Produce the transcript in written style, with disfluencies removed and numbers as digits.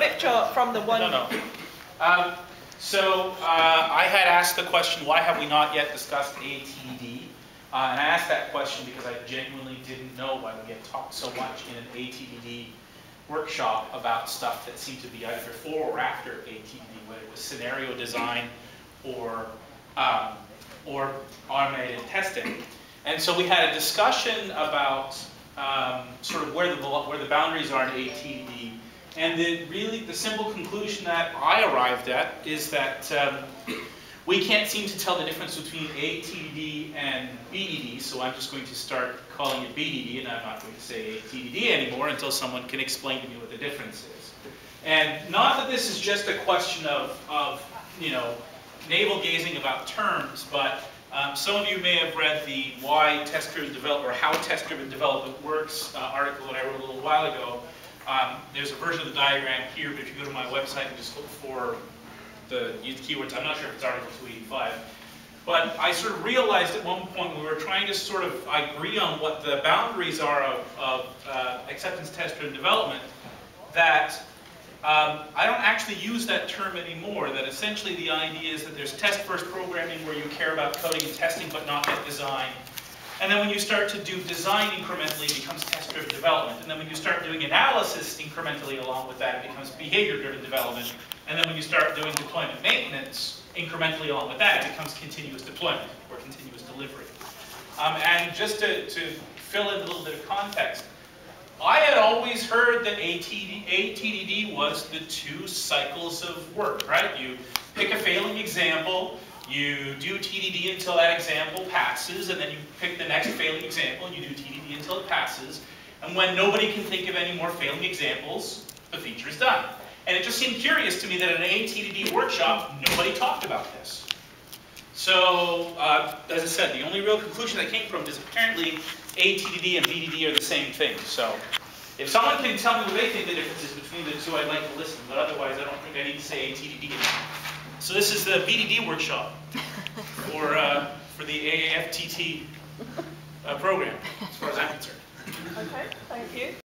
flip chart from the one. No. I had asked the question, why have we not yet discussed ATD? And I asked that question because I genuinely didn't know why we had talked so much in an ATD workshop about stuff that seemed to be either before or after ATD, whether it was scenario design or automated testing. And so we had a discussion about sort of where the boundaries are in ATD. And the simple conclusion that I arrived at is that we can't seem to tell the difference between ATD and BDD, so I'm just going to start calling it BDD, and I'm not going to say ATD anymore until someone can explain to me what the difference is. And not that this is just a question of navel-gazing about terms, but some of you may have read the Why Test-Driven Development, or How Test-Driven Development Works article that I wrote a little while ago. There's a version of the diagram here, but if you go to my website and just look for the keywords, I'm not sure if it's article 285. But I sort of realized at one point when we were trying to sort of agree on what the boundaries are of acceptance test-driven development, that I don't actually use that term anymore, that essentially the idea is that there's test-first programming where you care about coding and testing but not yet design. And then when you start to do design incrementally, it becomes test-driven development. And then when you start doing analysis incrementally along with that, it becomes behavior-driven development. And then when you start doing deployment maintenance incrementally along with that, it becomes continuous deployment or continuous delivery. And just to fill in a little bit of context, I had always heard that ATDD was the 2 cycles of work, right? You pick a failing example, you do TDD until that example passes, and then you pick the next failing example, and you do TDD until it passes. And when nobody can think of any more failing examples, the feature is done. And it just seemed curious to me that in an ATDD workshop, nobody talked about this. So, as I said, the only real conclusion I came from is apparently ATDD and BDD are the same thing. So, if someone can tell me what they think the difference is between the two, I'd like to listen. But otherwise, I don't think I need to say ATDD anymore. So this is the BDD workshop for the AAFTT program, as far as I'm concerned. Okay, thank you.